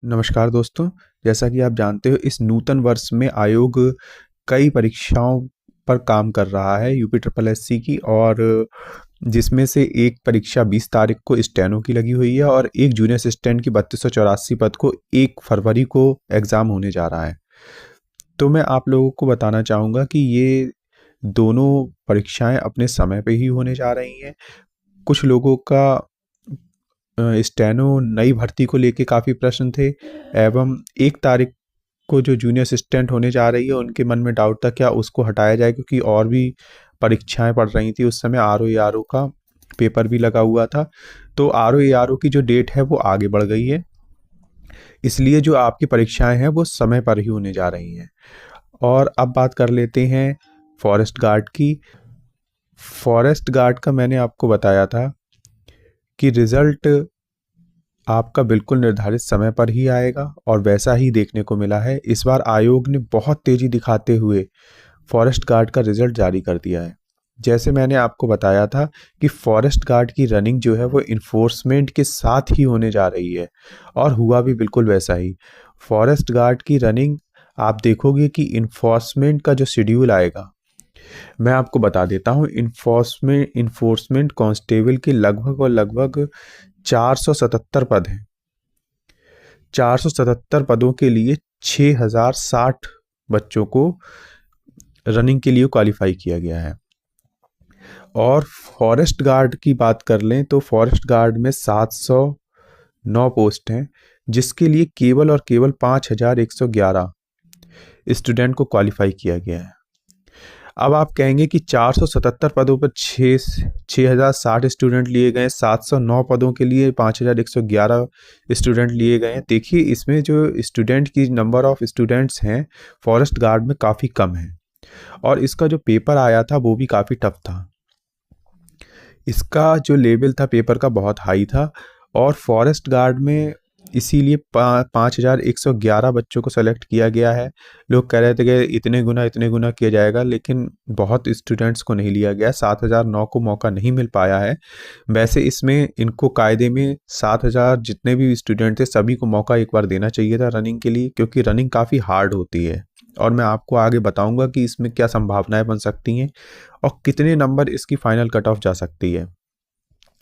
नमस्कार दोस्तों। जैसा कि आप जानते हो इस नूतन वर्ष में आयोग कई परीक्षाओं पर काम कर रहा है यूपी ट्रिपल एससी की, और जिसमें से एक परीक्षा 20 तारीख को स्टेनो की लगी हुई है और एक जूनियर असिस्टेंट की 3284 पद को 1 फरवरी को एग्ज़ाम होने जा रहा है। तो मैं आप लोगों को बताना चाहूँगा कि ये दोनों परीक्षाएं अपने समय पे ही होने जा रही हैं। कुछ लोगों का स्टेनो नई भर्ती को लेके काफ़ी प्रश्न थे, एवं 1 तारीख को जो जूनियर असिस्टेंट होने जा रही है उनके मन में डाउट था क्या उसको हटाया जाए, क्योंकि और भी परीक्षाएं पड़ रही थी उस समय। R O A R O का पेपर भी लगा हुआ था, तो R O A R O की जो डेट है वो आगे बढ़ गई है। इसलिए जो आपकी परीक्षाएं हैं वो समय पर ही होने जा रही हैं। और अब बात कर लेते हैं फॉरेस्ट गार्ड की। फॉरेस्ट गार्ड का मैंने आपको बताया था कि रिज़ल्ट आपका बिल्कुल निर्धारित समय पर ही आएगा, और वैसा ही देखने को मिला है। इस बार आयोग ने बहुत तेज़ी दिखाते हुए फॉरेस्ट गार्ड का रिज़ल्ट जारी कर दिया है। जैसे मैंने आपको बताया था कि फॉरेस्ट गार्ड की रनिंग जो है वो इन्फोर्समेंट के साथ ही होने जा रही है, और हुआ भी बिल्कुल वैसा ही। फॉरेस्ट गार्ड की रनिंग आप देखोगे कि इन्फोर्समेंट का जो शेड्यूल आएगा, मैं आपको बता देता हूँ। इन्फोर्समेंट कांस्टेबल के लगभग और लगभग 477 पद हैं। 477 पदों के लिए 6060 बच्चों को रनिंग के लिए क्वालिफाई किया गया है। और फॉरेस्ट गार्ड की बात कर लें तो फॉरेस्ट गार्ड में 709 पोस्ट हैं, जिसके लिए केवल और केवल 5111 स्टूडेंट को क्वालिफाई किया गया है। अब आप कहेंगे कि 477 पदों पर 6060 स्टूडेंट लिए गए, 709 पदों के लिए 5111 स्टूडेंट लिए गए हैं। देखिए इसमें जो स्टूडेंट की नंबर ऑफ स्टूडेंट्स हैं फॉरेस्ट गार्ड में काफ़ी कम है, और इसका जो पेपर आया था वो भी काफ़ी टफ था। इसका जो लेवल था पेपर का बहुत हाई था, और फॉरेस्ट गार्ड में इसीलिए 5111 बच्चों को सेलेक्ट किया गया है। लोग कह रहे थे कि इतने गुना किया जाएगा, लेकिन बहुत स्टूडेंट्स को नहीं लिया गया। 7009 को मौका नहीं मिल पाया है। वैसे इसमें इनको कायदे में 7000 जितने भी स्टूडेंट थे सभी को मौका एक बार देना चाहिए था रनिंग के लिए, क्योंकि रनिंग काफ़ी हार्ड होती है। और मैं आपको आगे बताऊंगा कि इसमें क्या संभावनाएं बन सकती हैं और कितने नंबर इसकी फाइनल कट ऑफ जा सकती है।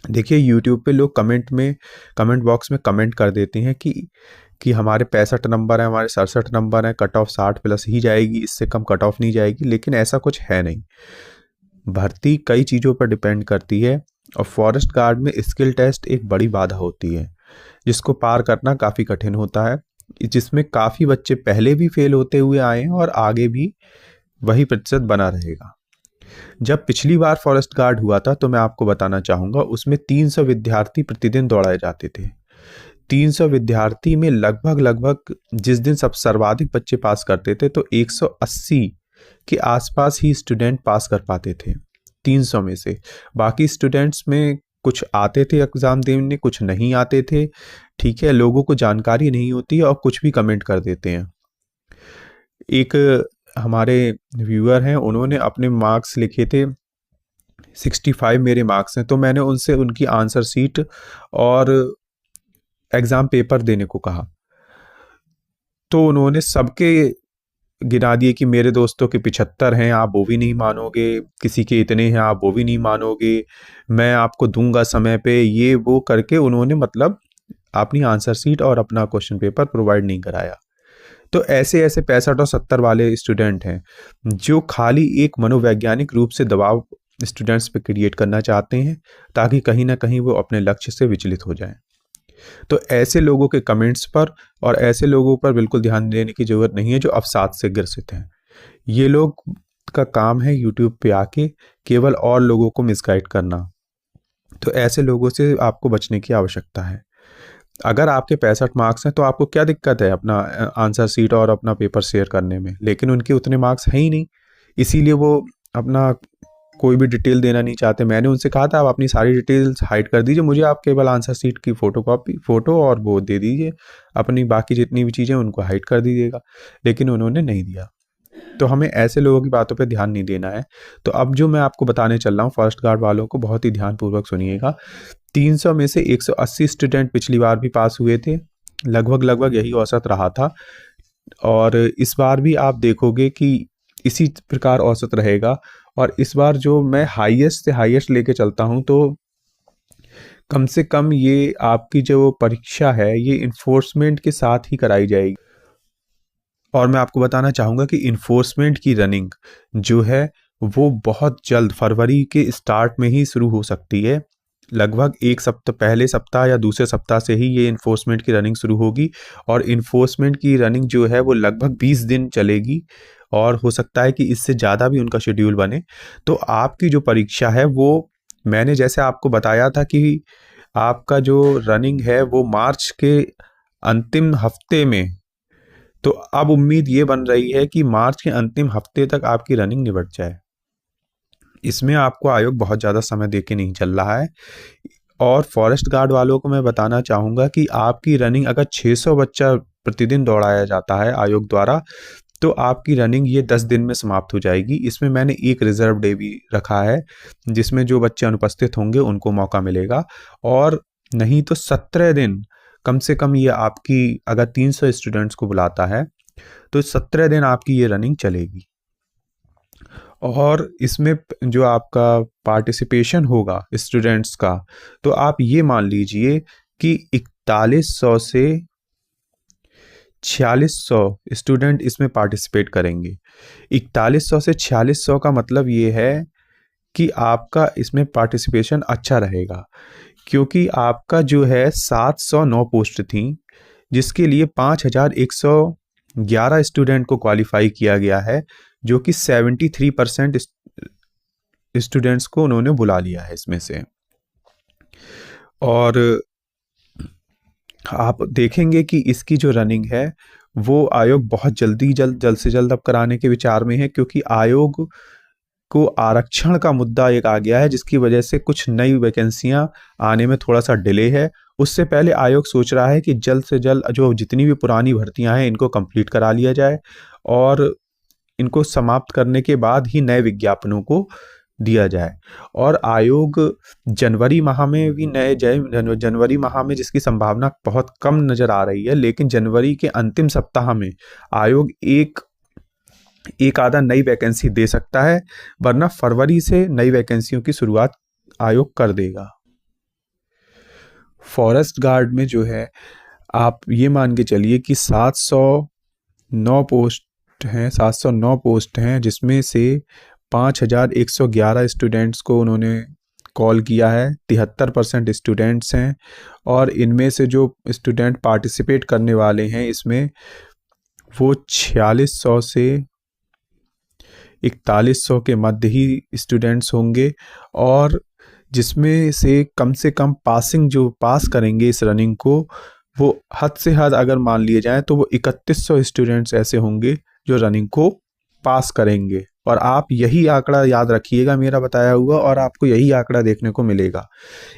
देखिए यूट्यूब पे लोग कमेंट बॉक्स में कमेंट कर देते हैं कि हमारे 65 नंबर है, हमारे 67 नंबर है, कट ऑफ 60 प्लस ही जाएगी, इससे कम कट ऑफ नहीं जाएगी। लेकिन ऐसा कुछ है नहीं। भर्ती कई चीज़ों पर डिपेंड करती है, और फॉरेस्ट गार्ड में स्किल टेस्ट एक बड़ी बाधा होती है, जिसको पार करना काफ़ी कठिन होता है, जिसमें काफ़ी बच्चे पहले भी फेल होते हुए आए हैं और आगे भी वही प्रतिशत बना रहेगा। जब पिछली बार फॉरेस्ट गार्ड हुआ था तो मैं आपको बताना चाहूँगा उसमें 300 विद्यार्थी प्रतिदिन दौड़ाए जाते थे। 300 विद्यार्थी में लगभग जिस दिन सब सर्वाधिक बच्चे पास करते थे तो 180 के आसपास ही स्टूडेंट पास कर पाते थे 300 में से। बाकी स्टूडेंट्स में कुछ आते थे एग्ज़ाम देने, कुछ नहीं आते थे। ठीक है, लोगों को जानकारी नहीं होती है और कुछ भी कमेंट कर देते हैं। एक हमारे व्यूअर हैं, उन्होंने अपने मार्क्स लिखे थे 65 मेरे मार्क्स हैं, तो मैंने उनसे उनकी आंसर शीट और एग्ज़ाम पेपर देने को कहा, तो उन्होंने सबके गिना दिए कि मेरे दोस्तों के 75 हैं, आप वो भी नहीं मानोगे, किसी के इतने हैं आप वो भी नहीं मानोगे, मैं आपको दूंगा समय पे, ये वो करके उन्होंने मतलब अपनी आंसर शीट और अपना क्वेश्चन पेपर प्रोवाइड नहीं कराया। तो ऐसे ऐसे 65 और 70 वाले स्टूडेंट हैं जो खाली एक मनोवैज्ञानिक रूप से दबाव स्टूडेंट्स पे क्रिएट करना चाहते हैं, ताकि कहीं ना कहीं वो अपने लक्ष्य से विचलित हो जाएं। तो ऐसे लोगों के कमेंट्स पर और ऐसे लोगों पर बिल्कुल ध्यान देने की ज़रूरत नहीं है जो अवसाद से ग्रसित हैं। ये लोग का काम है यूट्यूब पे आके केवल और लोगों को मिसगाइड करना। तो ऐसे लोगों से आपको बचने की आवश्यकता है। अगर आपके 65 मार्क्स हैं तो आपको क्या दिक्कत है अपना आंसर शीट और अपना पेपर शेयर करने में, लेकिन उनके उतने मार्क्स हैं ही नहीं, इसीलिए वो अपना कोई भी डिटेल देना नहीं चाहते। मैंने उनसे कहा था आप अपनी सारी डिटेल्स हाइड कर दीजिए, मुझे आप केवल आंसर शीट की फ़ोटो और वो दे दीजिए, अपनी बाकी जितनी भी चीज़ें उनको हाइड कर दीजिएगा, लेकिन उन्होंने नहीं दिया। तो हमें ऐसे लोगों की बातों पे ध्यान नहीं देना है। तो अब जो मैं आपको बताने चल रहा हूँ फॉरेस्ट गार्ड वालों को बहुत ही ध्यानपूर्वक सुनिएगा। 300 में से 180 स्टूडेंट पिछली बार भी पास हुए थे, लगभग लगभग यही औसत रहा था। और इस बार भी आप देखोगे कि इसी प्रकार औसत रहेगा। और इस बार जो मैं हाईएस्ट से हाईएस्ट लेके चलता हूँ, तो कम से कम ये आपकी जो परीक्षा है ये इन्फोर्समेंट के साथ ही कराई जाएगी। और मैं आपको बताना चाहूँगा कि इन्फोर्समेंट की रनिंग जो है वो बहुत जल्द फरवरी के स्टार्ट में ही शुरू हो सकती है। लगभग एक सप्ताह, पहले सप्ताह या दूसरे सप्ताह से ही ये इन्फोर्समेंट की रनिंग शुरू होगी। और इन्फोर्समेंट की रनिंग जो है वो लगभग 20 दिन चलेगी, और हो सकता है कि इससे ज़्यादा भी उनका शेड्यूल बने। तो आपकी जो परीक्षा है वो, मैंने जैसे आपको बताया था कि आपका जो रनिंग है वो मार्च के अंतिम हफ्ते में, तो अब उम्मीद ये बन रही है कि मार्च के अंतिम हफ्ते तक आपकी रनिंग निबट जाए। इसमें आपको आयोग बहुत ज़्यादा समय देके नहीं चल रहा है। और फॉरेस्ट गार्ड वालों को मैं बताना चाहूँगा कि आपकी रनिंग अगर 600 बच्चा प्रतिदिन दौड़ाया जाता है आयोग द्वारा, तो आपकी रनिंग ये 10 दिन में समाप्त हो जाएगी। इसमें मैंने एक रिजर्व डे भी रखा है, जिसमें जो बच्चे अनुपस्थित होंगे उनको मौका मिलेगा। और नहीं तो 17 दिन कम से कम ये आपकी, अगर 300 स्टूडेंट्स को बुलाता है तो 17 दिन आपकी ये रनिंग चलेगी। और इसमें जो आपका पार्टिसिपेशन होगा स्टूडेंट्स का, तो आप ये मान लीजिए कि 4100 से 4600 स्टूडेंट इसमें पार्टिसिपेट करेंगे। 4100 से 4600 का मतलब ये है कि आपका इसमें पार्टिसिपेशन अच्छा रहेगा, क्योंकि आपका जो है 709 पोस्ट थी, जिसके लिए 5111 स्टूडेंट को क्वालिफाई किया गया है, जो कि 73% स्टूडेंट्स को उन्होंने बुला लिया है इसमें से। और आप देखेंगे कि इसकी जो रनिंग है वो आयोग बहुत जल्द से जल्द अब कराने के विचार में है, क्योंकि आयोग को आरक्षण का मुद्दा एक आ गया है, जिसकी वजह से कुछ नई वैकेंसियां आने में थोड़ा सा डिले है। उससे पहले आयोग सोच रहा है कि जल्द से जल्द जो जितनी भी पुरानी भर्तियां हैं इनको कंप्लीट करा लिया जाए, और इनको समाप्त करने के बाद ही नए विज्ञापनों को दिया जाए। और आयोग जनवरी माह में भी जनवरी माह में, जिसकी संभावना बहुत कम नज़र आ रही है, लेकिन जनवरी के अंतिम सप्ताह में आयोग एक आधा नई वैकेंसी दे सकता है, वरना फरवरी से नई वैकेंसियों की शुरुआत आयोग कर देगा। फॉरेस्ट गार्ड में जो है, आप ये मान के चलिए कि 709 पोस्ट हैं, जिसमें से 5111 स्टूडेंट्स को उन्होंने कॉल किया है। 73% स्टूडेंट्स हैं, और इनमें से जो स्टूडेंट पार्टिसिपेट करने वाले हैं इसमें, वो 4600 से 4100 के मध्य ही स्टूडेंट्स होंगे। और जिसमें से कम पासिंग, जो पास करेंगे इस रनिंग को, वो हद से हद अगर मान लिए जाएं तो वो 3100 स्टूडेंट्स ऐसे होंगे जो रनिंग को पास करेंगे। और आप यही आंकड़ा याद रखिएगा मेरा बताया हुआ, और आपको यही आंकड़ा देखने को मिलेगा।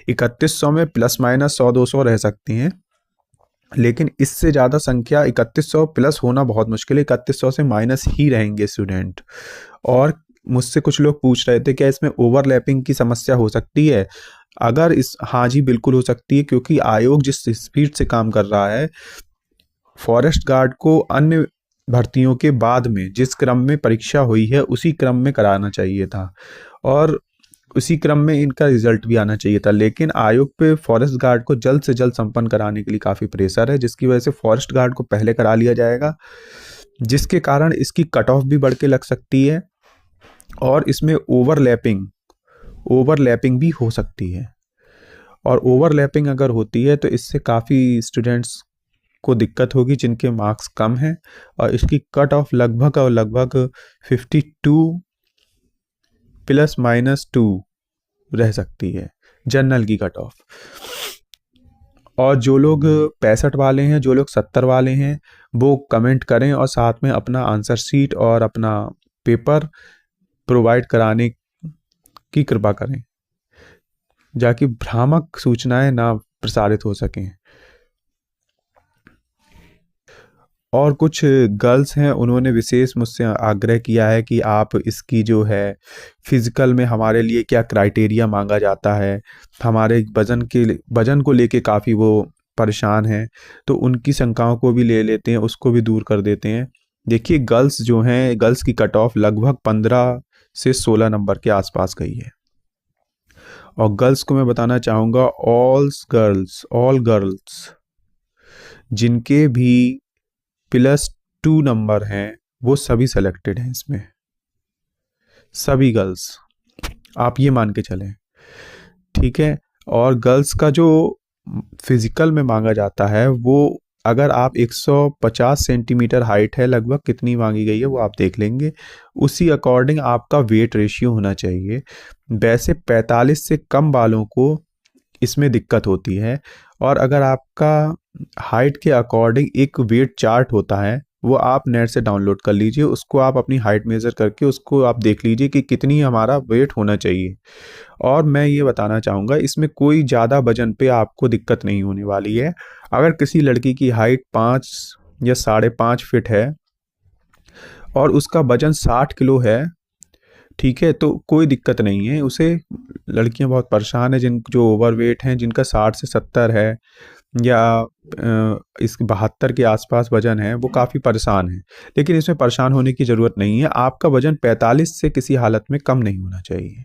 3100 में प्लस माइनस 100-200 रह सकती हैं, लेकिन इससे ज़्यादा संख्या 3100 प्लस होना बहुत मुश्किल है। 3100 से माइनस ही रहेंगे स्टूडेंट। और मुझसे कुछ लोग पूछ रहे थे क्या इसमें ओवरलैपिंग की समस्या हो सकती है? अगर हाँ जी, बिल्कुल हो सकती है, क्योंकि आयोग जिस स्पीड से काम कर रहा है, फॉरेस्ट गार्ड को अन्य भर्तियों के बाद में जिस क्रम में परीक्षा हुई है उसी क्रम में कराना चाहिए था, और उसी क्रम में इनका रिजल्ट भी आना चाहिए था। लेकिन आयोग पे फॉरेस्ट गार्ड को जल्द से जल्द संपन्न कराने के लिए काफ़ी प्रेशर है, जिसकी वजह से फॉरेस्ट गार्ड को पहले करा लिया जाएगा, जिसके कारण इसकी कट ऑफ भी बढ़ के लग सकती है, और इसमें ओवरलैपिंग भी हो सकती है। और ओवरलैपिंग अगर होती है तो इससे काफ़ी स्टूडेंट्स को दिक्कत होगी जिनके मार्क्स कम हैं, और इसकी कट ऑफ लगभग 52 प्लस माइनस 2 रह सकती है, जनरल की कट ऑफ। और जो लोग 65 वाले हैं, जो लोग 70 वाले हैं, वो कमेंट करें और साथ में अपना आंसर शीट और अपना पेपर प्रोवाइड कराने की कृपा करें, जाकि भ्रामक सूचनाएं ना प्रसारित हो सकें। और कुछ गर्ल्स हैं, उन्होंने विशेष मुझसे आग्रह किया है कि आप इसकी जो है फिज़िकल में हमारे लिए क्या क्राइटेरिया मांगा जाता है, हमारे वज़न को लेके काफ़ी वो परेशान हैं, तो उनकी शंकाओं को भी ले लेते हैं, उसको भी दूर कर देते हैं। देखिए गर्ल्स जो हैं, गर्ल्स की कट ऑफ लगभग 15 से 16 नंबर के आसपास गई है। और गर्ल्स को मैं बताना चाहूँगा, ऑल गर्ल्स जिनके भी +2 नंबर हैं वो सभी सेलेक्टेड हैं इसमें, सभी गर्ल्स, आप ये मान के चलें, ठीक है। और गर्ल्स का जो फिजिकल में मांगा जाता है वो, अगर आप 150 सेंटीमीटर हाइट है लगभग, कितनी मांगी गई है वो आप देख लेंगे, उसी अकॉर्डिंग आपका वेट रेशियो होना चाहिए। वैसे 45 से कम वालों को इसमें दिक्कत होती है। और अगर आपका हाइट के अकॉर्डिंग एक वेट चार्ट होता है, वो आप नेट से डाउनलोड कर लीजिए, उसको आप अपनी हाइट मेज़र करके उसको आप देख लीजिए कि कितनी हमारा वेट होना चाहिए। और मैं ये बताना चाहूँगा, इसमें कोई ज़्यादा वजन पे आपको दिक्कत नहीं होने वाली है। अगर किसी लड़की की हाइट 5 या 5.5 फीट है और उसका वजन 60 किलो है, ठीक है, तो कोई दिक्कत नहीं है उसे। लड़कियां बहुत परेशान हैं जिन जो ओवरवेट हैं, जिनका 60 से 70 है या इस 72 के आसपास वजन है, वो काफ़ी परेशान हैं। लेकिन इसमें परेशान होने की ज़रूरत नहीं है, आपका वजन 45 से किसी हालत में कम नहीं होना चाहिए,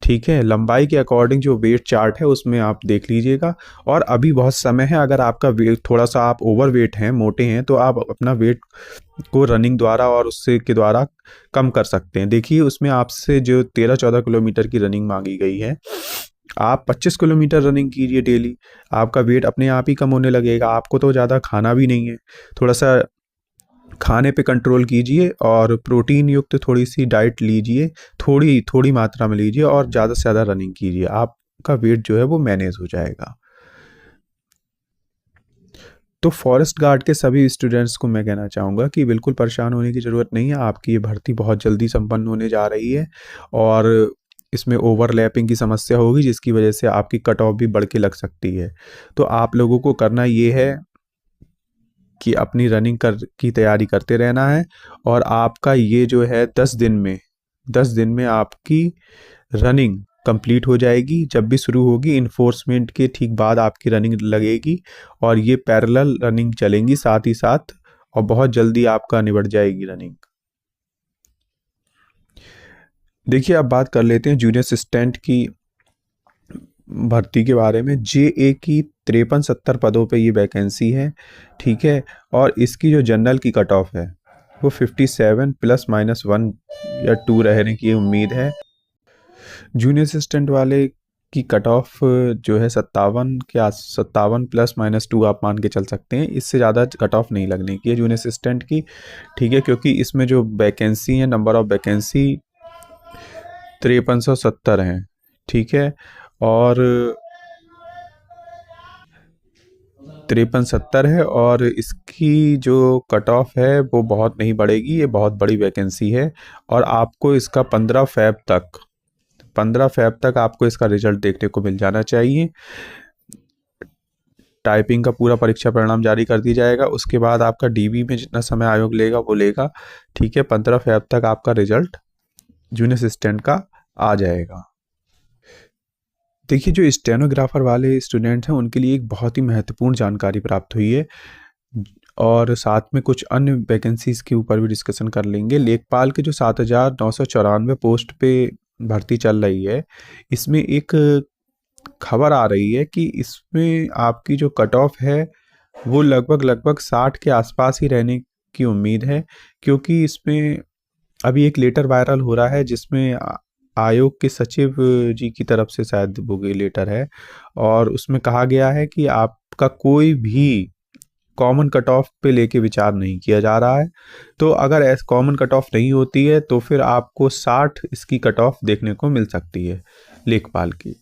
ठीक है। लंबाई के अकॉर्डिंग जो वेट चार्ट है उसमें आप देख लीजिएगा। और अभी बहुत समय है, अगर आपका वेट थोड़ा सा आप ओवरवेट हैं, मोटे हैं, तो आप अपना वेट को रनिंग द्वारा और उससे के द्वारा कम कर सकते हैं। देखिए उसमें आपसे जो 13-14 किलोमीटर की रनिंग मांगी गई है, आप 25 किलोमीटर रनिंग कीजिए डेली, आपका वेट अपने आप ही कम होने लगेगा। आपको तो ज़्यादा खाना भी नहीं है, थोड़ा सा खाने पे कंट्रोल कीजिए और प्रोटीन युक्त थोड़ी सी डाइट लीजिए, थोड़ी थोड़ी मात्रा में लीजिए और ज़्यादा से ज़्यादा रनिंग कीजिए, आपका वेट जो है वो मैनेज हो जाएगा। तो फॉरेस्ट गार्ड के सभी स्टूडेंट्स को मैं कहना चाहूँगा कि बिल्कुल परेशान होने की ज़रूरत नहीं है, आपकी ये भर्ती बहुत जल्दी संपन्न होने जा रही है। और इसमें ओवरलैपिंग की समस्या होगी जिसकी वजह से आपकी कट ऑफ भी बढ़ के लग सकती है। तो आप लोगों को करना ये है कि अपनी रनिंग की तैयारी करते रहना है। और आपका ये जो है 10 दिन में आपकी रनिंग कंप्लीट हो जाएगी। जब भी शुरू होगी, इन्फोर्समेंट के ठीक बाद आपकी रनिंग लगेगी और ये पैरेलल रनिंग चलेंगी साथ ही साथ, और बहुत जल्दी आपका निबट जाएगी रनिंग। देखिए अब बात कर लेते हैं जूनियर असिस्टेंट की भर्ती के बारे में। JA की 53-70 पदों पे ये वैकेंसी है, ठीक है। और इसकी जो जनरल की कट ऑफ है वो 57 ±1 या 2 रहने की उम्मीद है। जूनियर असिस्टेंट वाले की कट ऑफ जो है 57 के 57 ±2 आप मान के चल सकते हैं, इससे ज़्यादा कट ऑफ नहीं लगने की है जूनियर असिस्टेंट की, ठीक है। क्योंकि इसमें जो वैकेंसी है, नंबर ऑफ वैकेंसी 5370 हैं, ठीक है। और 5370 है और इसकी जो कट ऑफ है वो बहुत नहीं बढ़ेगी, ये बहुत बड़ी वैकेंसी है। और आपको इसका 15 फ़ेब तक आपको इसका रिजल्ट देखने को मिल जाना चाहिए। टाइपिंग का पूरा परीक्षा परिणाम जारी कर दिया जाएगा, उसके बाद आपका DB में जितना समय आयोग लेगा वो लेगा, ठीक है। 15 फ़ेब तक आपका रिजल्ट जूनियर असिस्टेंट का आ जाएगा। देखिए जो स्टेनोग्राफर वाले स्टूडेंट हैं उनके लिए एक बहुत ही महत्वपूर्ण जानकारी प्राप्त हुई है, और साथ में कुछ अन्य वैकेंसीज़ के ऊपर भी डिस्कशन कर लेंगे। लेखपाल के जो 7,994 पोस्ट पे भर्ती चल रही है, इसमें एक खबर आ रही है कि इसमें आपकी जो कट ऑफ है वो लगभग 60 के आसपास ही रहने की उम्मीद है। क्योंकि इसमें अभी एक लेटर वायरल हो रहा है जिसमें आयोग के सचिव जी की तरफ से शायद वो लेटर है, और उसमें कहा गया है कि आपका कोई भी कॉमन कट ऑफ पे लेके विचार नहीं किया जा रहा है। तो अगर ऐसा कॉमन कट ऑफ नहीं होती है तो फिर आपको 60 इसकी कट ऑफ देखने को मिल सकती है लेखपाल की।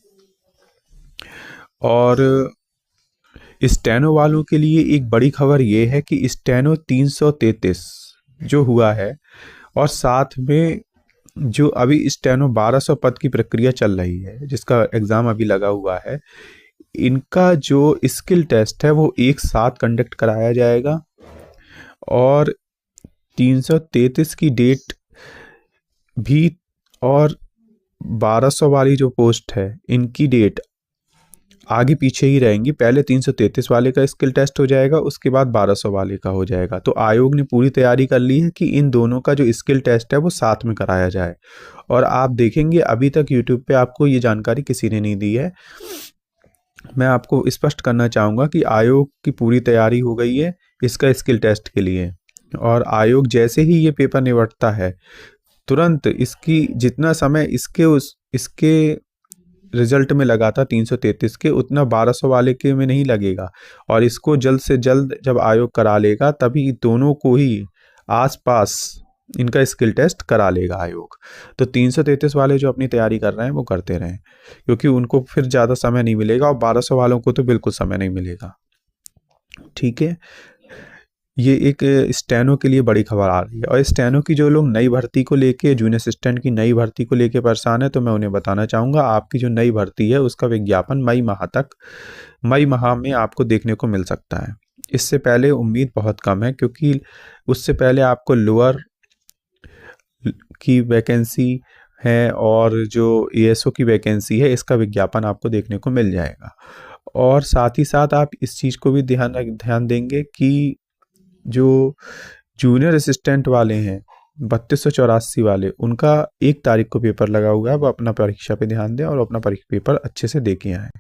और स्टेनो वालों के लिए एक बड़ी खबर ये है कि स्टेनो 333 जो हुआ है, और साथ में जो अभी स्टेनो 1200 पद की प्रक्रिया चल रही है जिसका एग्ज़ाम अभी लगा हुआ है, इनका जो स्किल टेस्ट है वो एक साथ कंडक्ट कराया जाएगा। और 333 की डेट भी और 1200 वाली जो पोस्ट है इनकी डेट आगे पीछे ही रहेंगी। पहले 333 वाले का स्किल टेस्ट हो जाएगा, उसके बाद 1200 वाले का हो जाएगा। तो आयोग ने पूरी तैयारी कर ली है कि इन दोनों का जो स्किल टेस्ट है वो साथ में कराया जाए। और आप देखेंगे अभी तक यूट्यूब पे आपको ये जानकारी किसी ने नहीं दी है। मैं आपको स्पष्ट करना चाहूँगा कि आयोग की पूरी तैयारी हो गई है इसका स्किल टेस्ट के लिए, और आयोग जैसे ही ये पेपर निपटता है तुरंत इसकी जितना समय इसके रिजल्ट में लगा था 333 के, उतना 1200 वाले के में नहीं लगेगा। और इसको जल्द से जल्द जब आयोग करा लेगा तभी दोनों को ही आसपास इनका स्किल टेस्ट करा लेगा आयोग। तो 333 वाले जो अपनी तैयारी कर रहे हैं वो करते रहें, क्योंकि उनको फिर ज़्यादा समय नहीं मिलेगा, और 1200 वालों को तो बिल्कुल समय नहीं मिलेगा। ठीक है, ये एक स्टेनो के लिए बड़ी खबर आ रही है। और स्टेनो की जो लोग नई भर्ती को लेके, जूनियर असिस्टेंट की नई भर्ती को लेके परेशान है, तो मैं उन्हें बताना चाहूँगा आपकी जो नई भर्ती है उसका विज्ञापन मई माह में आपको देखने को मिल सकता है। इससे पहले उम्मीद बहुत कम है, क्योंकि उससे पहले आपको लोअर की वैकेंसी है और जो एएसओ की वैकेंसी है इसका विज्ञापन आपको देखने को मिल जाएगा। और साथ ही साथ आप इस चीज़ को भी ध्यान देंगे कि जो जूनियर असिस्टेंट वाले हैं 3284 वाले, उनका 1 तारीख को पेपर लगा हुआ है, वो अपना परीक्षा पे ध्यान दें और अपना परीक्षा पेपर अच्छे से दे के आएँ।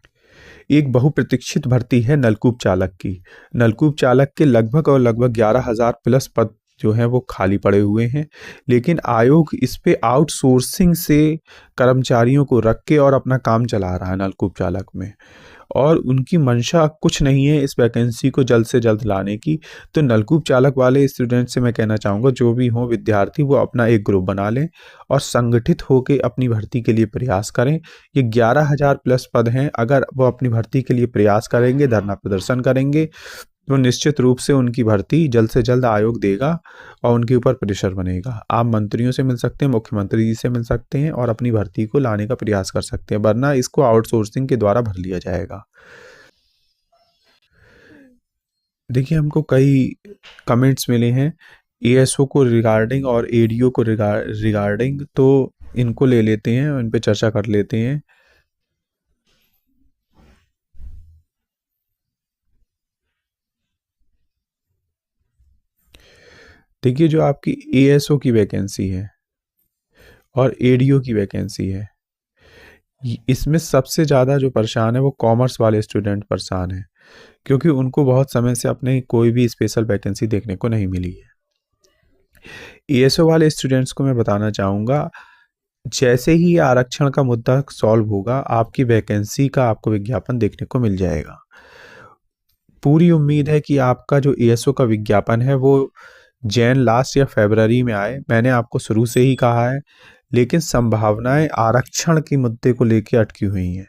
एक बहुप्रतीक्षित भर्ती है नलकूप चालक की। नलकूप चालक के लगभग 11,000 प्लस पद जो हैं वो खाली पड़े हुए हैं, लेकिन आयोग इस पे आउटसोर्सिंग से कर्मचारियों को रख के और अपना काम चला रहा है नलकूप चालक में, और उनकी मंशा कुछ नहीं है इस वैकेंसी को जल्द से जल्द लाने की। तो नलकूप चालक वाले स्टूडेंट से मैं कहना चाहूँगा, जो भी हों विद्यार्थी, वो अपना एक ग्रुप बना लें और संगठित होकर अपनी भर्ती के लिए प्रयास करें। ये 11,000 प्लस पद हैं, अगर वो अपनी भर्ती के लिए प्रयास करेंगे, धरना प्रदर्शन करेंगे, तो निश्चित रूप से उनकी भर्ती जल्द से जल्द आयोग देगा और उनके ऊपर प्रेशर बनेगा। आप मंत्रियों से मिल सकते हैं, मुख्यमंत्री जी से मिल सकते हैं और अपनी भर्ती को लाने का प्रयास कर सकते हैं, वरना इसको आउटसोर्सिंग के द्वारा भर लिया जाएगा। देखिए, हमको कई कमेंट्स मिले हैं एएसओ को रिगार्डिंग और एडीओ को रिगार्डिंग, तो इनको ले लेते हैं और इन पे चर्चा कर लेते हैं। देखिए, जो आपकी एएसओ की वैकेंसी है और एडीओ की वैकेंसी है, इसमें सबसे ज़्यादा जो परेशान है वो कॉमर्स वाले स्टूडेंट परेशान हैं, क्योंकि उनको बहुत समय से अपने कोई भी स्पेशल वैकेंसी देखने को नहीं मिली है। एएसओ वाले स्टूडेंट्स को मैं बताना चाहूँगा, जैसे ही आरक्षण का मुद्दा सॉल्व होगा, आपकी वैकेंसी का आपको विज्ञापन देखने को मिल जाएगा। पूरी उम्मीद है कि आपका जो एएसओ का विज्ञापन है वो जैन लास्ट या फरवरी में आए। मैंने आपको शुरू से ही कहा है, लेकिन संभावनाएं आरक्षण के मुद्दे को लेकर अटकी हुई हैं,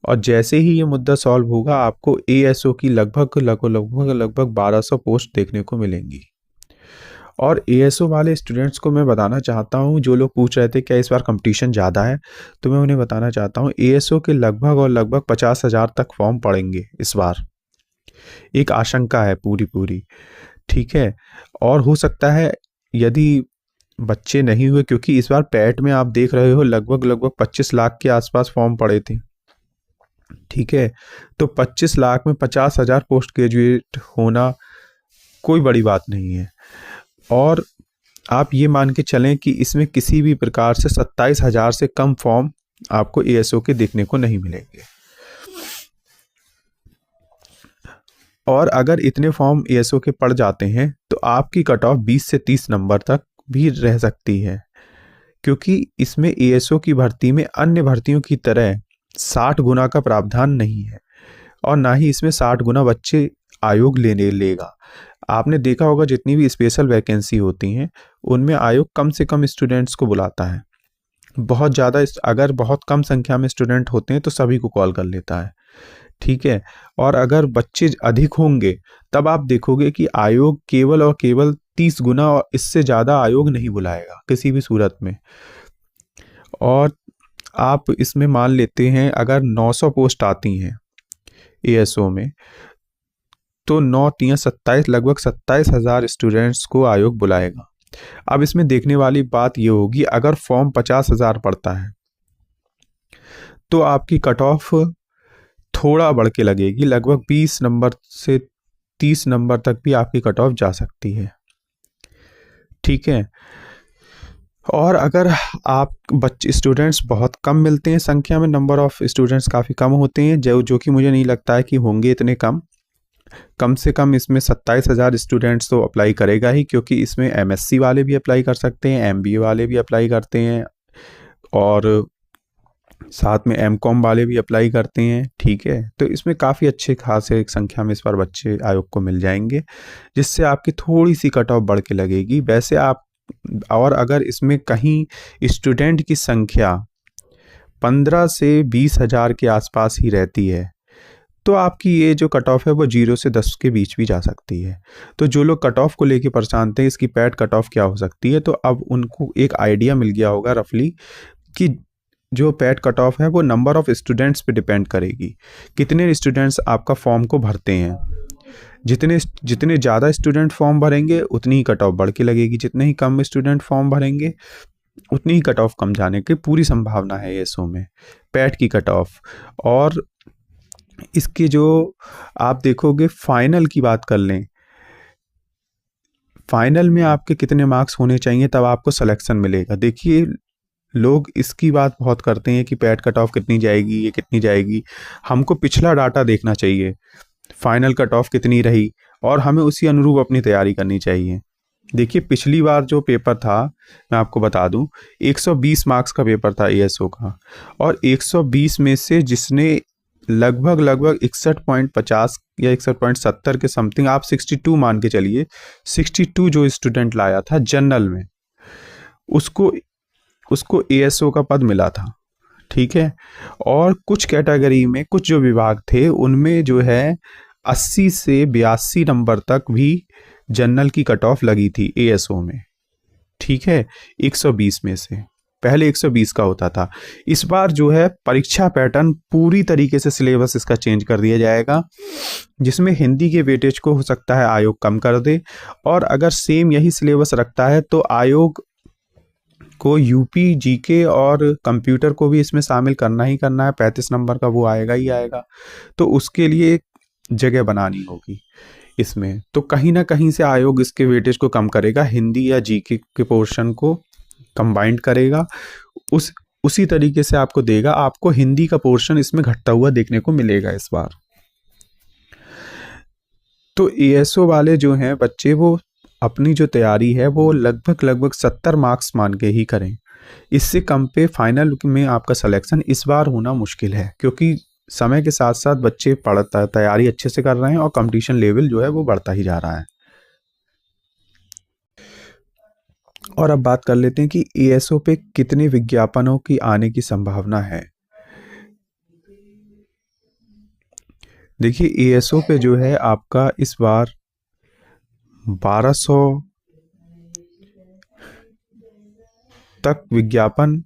और जैसे ही ये मुद्दा सॉल्व होगा आपको एएसओ की लगभग 1200 पोस्ट देखने को मिलेंगी। और एएसओ वाले स्टूडेंट्स को मैं बताना चाहता हूँ, जो लोग पूछ रहे थे क्या इस बार कंपटीशन ज़्यादा है, तो मैं उन्हें बताना चाहता हूँ एएसओ के लगभग 50,000 तक फॉर्म पड़ेंगे इस बार। एक आशंका है पूरी, ठीक है। और हो सकता है यदि बच्चे नहीं हुए, क्योंकि इस बार पैट में आप देख रहे हो लगभग 25 लाख के आसपास फॉर्म पड़े थे, ठीक है। तो 25 लाख में 50,000 पोस्ट ग्रेजुएट होना कोई बड़ी बात नहीं है। और आप ये मान के चलें कि इसमें किसी भी प्रकार से 27,000 से कम फॉर्म आपको एएसओ के देखने को नहीं मिलेंगे। और अगर इतने फॉर्म एएसओ के पड़ जाते हैं तो आपकी कट ऑफ 20 से 30 नंबर तक भी रह सकती है, क्योंकि इसमें एएसओ की भर्ती में अन्य भर्तियों की तरह 60 गुना का प्रावधान नहीं है, और ना ही इसमें 60 गुना बच्चे आयोग लेगा। आपने देखा होगा जितनी भी स्पेशल वैकेंसी होती हैं उनमें आयोग कम से कम स्टूडेंट्स को बुलाता है। बहुत ज़्यादा अगर बहुत कम संख्या में स्टूडेंट होते हैं तो सभी को कॉल कर लेता है, ठीक है। और अगर बच्चे अधिक होंगे तब आप देखोगे कि आयोग केवल और केवल 30 गुना और इससे ज़्यादा आयोग नहीं बुलाएगा किसी भी सूरत में। और आप इसमें मान लेते हैं अगर 900 पोस्ट आती हैं एएसओ में, तो 9 3 27 लगभग 27,000 स्टूडेंट्स को आयोग बुलाएगा। अब इसमें देखने वाली बात ये होगी, अगर फॉर्म 50,000 पड़ता है तो आपकी कट ऑफ थोड़ा बढ़ के लगेगी, लगभग 20 नंबर से 30 नंबर तक भी आपकी कट ऑफ जा सकती है। ठीक है। और अगर आप बच्चे स्टूडेंट्स बहुत कम मिलते हैं संख्या में, नंबर ऑफ स्टूडेंट्स काफ़ी कम होते हैं, जो कि मुझे नहीं लगता है कि होंगे इतने कम से कम इसमें 27,000 स्टूडेंट्स तो अप्लाई करेगा ही, क्योंकि इसमें एमएससी वाले भी अप्लाई कर सकते हैं, एमबीए वाले भी अप्लाई करते हैं, और साथ में एमकॉम वाले भी अप्लाई करते हैं। ठीक है, तो इसमें काफ़ी अच्छे खासे संख्या में इस बार बच्चे आयोग को मिल जाएंगे, जिससे आपकी थोड़ी सी कट ऑफ बढ़ के लगेगी। वैसे आप, और अगर इसमें कहीं स्टूडेंट की संख्या 15 से 20,000 के आसपास ही रहती है, तो आपकी ये जो कट ऑफ है वो 0 से 10 के बीच भी जा सकती है। तो जो लोग कट ऑफ को लेके परेशान थे, इसकी पैड कट ऑफ क्या हो सकती है, तो अब उनको एक आइडिया मिल गया होगा रफली कि जो पैड कट ऑफ है वो नंबर ऑफ स्टूडेंट्स पे डिपेंड करेगी, कितने स्टूडेंट्स आपका फॉर्म को भरते हैं। जितने जितने ज़्यादा स्टूडेंट फॉर्म भरेंगे उतनी ही कट ऑफ बढ़ के लगेगी, जितने ही कम स्टूडेंट फॉर्म भरेंगे उतनी ही कट ऑफ कम जाने की पूरी संभावना है एसओ में, पैड की कट ऑफ। और इसके जो आप देखोगे, फाइनल की बात कर लें, फाइनल में आपके कितने मार्क्स होने चाहिए तब आपको सिलेक्शन मिलेगा। देखिए, लोग इसकी बात बहुत करते हैं कि पैड कट ऑफ कितनी जाएगी, ये कितनी जाएगी। हमको पिछला डाटा देखना चाहिए, फाइनल कट ऑफ कितनी रही, और हमें उसी अनुरूप अपनी तैयारी करनी चाहिए। देखिए, पिछली बार जो पेपर था, मैं आपको बता दूं, 120 मार्क्स का पेपर था एएसओ का, और 120 में से जिसने लगभग 61.50 या 61.70 के समथिंग, आप 62 मान के चलिए, 62 जो स्टूडेंट लाया था जनरल में, उसको एएसओ का पद मिला था। ठीक है। और कुछ कैटेगरी में, कुछ जो विभाग थे उनमें जो है 80 से 82 नंबर तक भी जनरल की कट ऑफ लगी थी एएसओ में। ठीक है, 120 में से पहले 120 का होता था। इस बार जो है परीक्षा पैटर्न पूरी तरीके से, सिलेबस इसका चेंज कर दिया जाएगा, जिसमें हिंदी के वेटेज को हो सकता है आयोग कम कर दे, और अगर सेम यही सिलेबस रखता है तो आयोग को यूपी, जीके और कंप्यूटर को भी इसमें शामिल करना ही करना है। 35 नंबर का वो आएगा ही आएगा, तो उसके लिए एक जगह बनानी होगी इसमें। तो कहीं ना कहीं से आयोग इसके वेटेज को कम करेगा, हिंदी या जीके के पोर्शन को कंबाइंड करेगा, उसी तरीके से आपको देगा। आपको हिंदी का पोर्शन इसमें घटता हुआ देखने को मिलेगा इस बार। तो एएसओ वाले जो हैं बच्चे, वो अपनी जो तैयारी है वो लगभग 70 मार्क्स मान के ही करें। इससे कम पे फाइनल में आपका सिलेक्शन इस बार होना मुश्किल है, क्योंकि समय के साथ साथ बच्चे तैयारी अच्छे से कर रहे हैं और कंपटीशन लेवल जो है वो बढ़ता ही जा रहा है। और अब बात कर लेते हैं कि एएसओ पे कितने विज्ञापनों की आने की संभावना है। देखिए, एएसओ पे जो है आपका इस बार 1200 तक विज्ञापन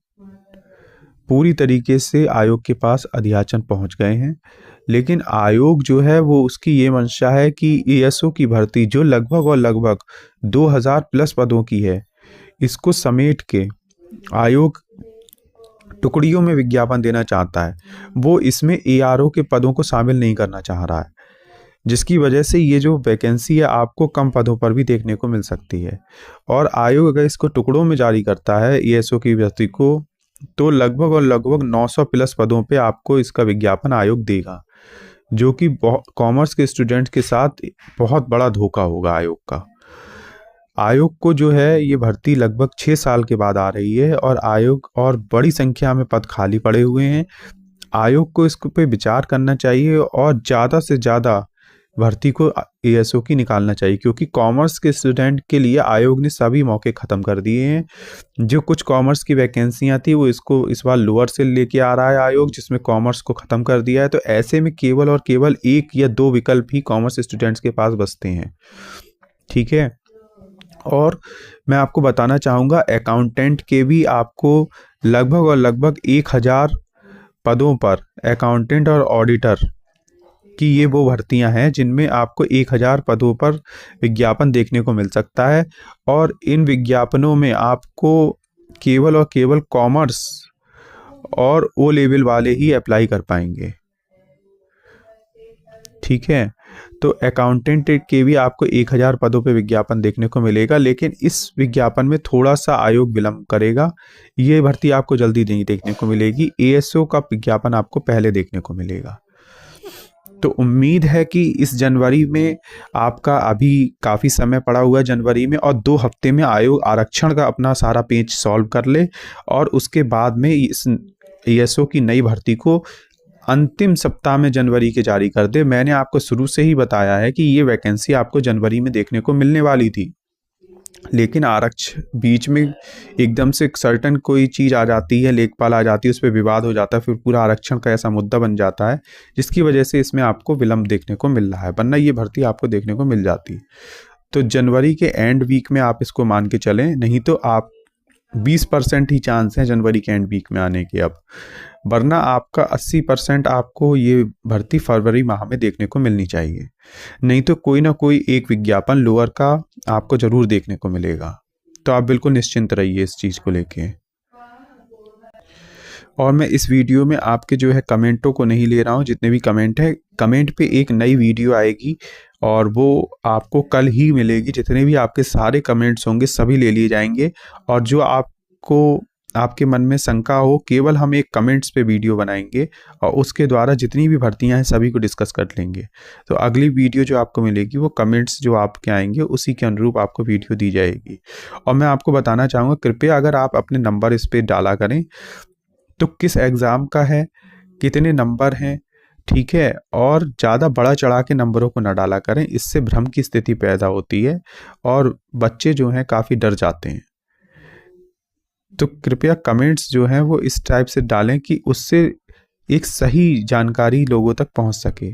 पूरी तरीके से आयोग के पास अधियाचन पहुंच गए हैं। लेकिन आयोग जो है वो, उसकी ये मंशा है कि एएसओ की भर्ती जो लगभग 2000 प्लस पदों की है, इसको समेट के आयोग टुकड़ियों में विज्ञापन देना चाहता है। वो इसमें एआरओ के पदों को शामिल नहीं करना चाह रहा है, जिसकी वजह से ये जो वैकेंसी है आपको कम पदों पर भी देखने को मिल सकती है। और आयोग अगर इसको टुकड़ों में जारी करता है एएसओ की भर्ती को, तो लगभग 900 प्लस पदों पे आपको इसका विज्ञापन आयोग देगा, जो कि कॉमर्स के स्टूडेंट के साथ बहुत बड़ा धोखा होगा आयोग का। आयोग को जो है ये भर्ती लगभग 6 साल के बाद आ रही है, और आयोग और बड़ी संख्या में पद खाली पड़े हुए हैं। आयोग को इसको पे विचार करना चाहिए और ज़्यादा से ज़्यादा भर्ती को एएसओ की निकालना चाहिए, क्योंकि कॉमर्स के स्टूडेंट के लिए आयोग ने सभी मौके ख़त्म कर दिए हैं। जो कुछ कॉमर्स की वैकेंसियां थी वो इसको इस बार लोअर से लेके आ रहा है आयोग, जिसमें कॉमर्स को ख़त्म कर दिया है। तो ऐसे में केवल और केवल 1 या 2 विकल्प ही कॉमर्स स्टूडेंट्स के पास बचते हैं। ठीक है। और मैं आपको बताना चाहूँगा, अकाउंटेंट के भी आपको लगभग 1000 पदों पर, अकाउंटेंट और ऑडिटर कि ये वो भर्तियां हैं जिनमें आपको 1000 पदों पर विज्ञापन देखने को मिल सकता है। और इन विज्ञापनों में आपको केवल और केवल कॉमर्स और ओ लेवल वाले ही अप्लाई कर पाएंगे। ठीक है। तो अकाउंटेंट के भी आपको 1000 पदों पे विज्ञापन देखने को मिलेगा, लेकिन इस विज्ञापन में थोड़ा सा आयोग विलंब करेगा। ये भर्ती आपको जल्दी नहीं देखने को मिलेगी। एएसओ का विज्ञापन आपको पहले देखने को मिलेगा। तो उम्मीद है कि इस जनवरी में आपका अभी काफ़ी समय पड़ा हुआ है जनवरी में, और 2 हफ्ते में आयोग आरक्षण का अपना सारा पेच सॉल्व कर ले, और उसके बाद में इस एएसओ की नई भर्ती को अंतिम सप्ताह में जनवरी के जारी कर दे। मैंने आपको शुरू से ही बताया है कि ये वैकेंसी आपको जनवरी में देखने को मिलने वाली थी, लेकिन आरक्षण बीच में एकदम से सर्टन कोई चीज़ आ जाती है, लेखपाल आ जाती है, उस पर विवाद हो जाता है, फिर पूरा आरक्षण का ऐसा मुद्दा बन जाता है, जिसकी वजह से इसमें आपको विलंब देखने को मिल रहा है, वरना ये भर्ती आपको देखने को मिल जाती। तो जनवरी के एंड वीक में आप इसको मान के चलें, नहीं तो आप 20% ही चांस है जनवरी के एंड वीक में आने के अब, वरना आपका 80% आपको ये भर्ती फरवरी माह में देखने को मिलनी चाहिए। नहीं तो कोई ना कोई एक विज्ञापन लोअर का आपको जरूर देखने को मिलेगा। तो आप बिल्कुल निश्चिंत रहिए इस चीज़ को लेके। और मैं इस वीडियो में आपके जो है कमेंटों को नहीं ले रहा हूँ, जितने भी कमेंट है, कमेंट पे एक नई वीडियो आएगी और वो आपको कल ही मिलेगी। जितने भी आपके सारे कमेंट्स होंगे सभी ले लिए जाएंगे, और जो आपको आपके मन में शंका हो, केवल हम एक कमेंट्स पे वीडियो बनाएंगे और उसके द्वारा जितनी भी भर्तियां हैं सभी को डिस्कस कर लेंगे। तो अगली वीडियो जो आपको मिलेगी वो कमेंट्स जो आपके आएंगे उसी के अनुरूप आपको वीडियो दी जाएगी। और मैं आपको बताना चाहूँगा, कृपया अगर आप अपने नंबर इस पर डाला करें तो किस एग्ज़ाम का है, कितने नंबर हैं, ठीक है, और ज़्यादा बड़ा चढ़ा के नंबरों को न डाला करें, इससे भ्रम की स्थिति पैदा होती है और बच्चे जो हैं काफ़ी डर जाते हैं। तो कृपया कमेंट्स जो हैं वो इस टाइप से डालें कि उससे एक सही जानकारी लोगों तक पहुंच सके।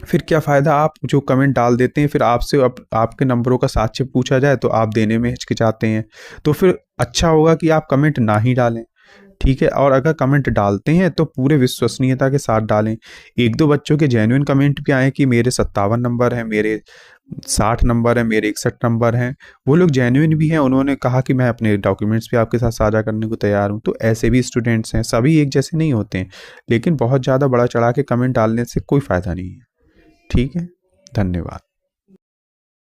फिर क्या फ़ायदा, आप जो कमेंट डाल देते हैं फिर आपसे आपके नंबरों का साक्ष्य पूछा जाए तो आप देने में हिचकिचाते हैं। तो फिर अच्छा होगा कि आप कमेंट ना ही डालें, ठीक है। और अगर कमेंट डालते हैं तो पूरे विश्वसनीयता के साथ डालें। 1-2 बच्चों के जेन्युइन कमेंट भी आए कि मेरे 57 नंबर हैं, मेरे 60 नंबर हैं, मेरे 61 नंबर हैं, वो लोग जेन्युइन भी हैं, उन्होंने कहा कि मैं अपने डॉक्यूमेंट्स भी आपके साथ साझा करने को तैयार हूँ। तो ऐसे भी स्टूडेंट्स हैं, सभी एक जैसे नहीं होते हैं, लेकिन बहुत ज़्यादा बड़ा चढ़ा के कमेंट डालने से कोई फ़ायदा नहीं है, ठीक है। धन्यवाद।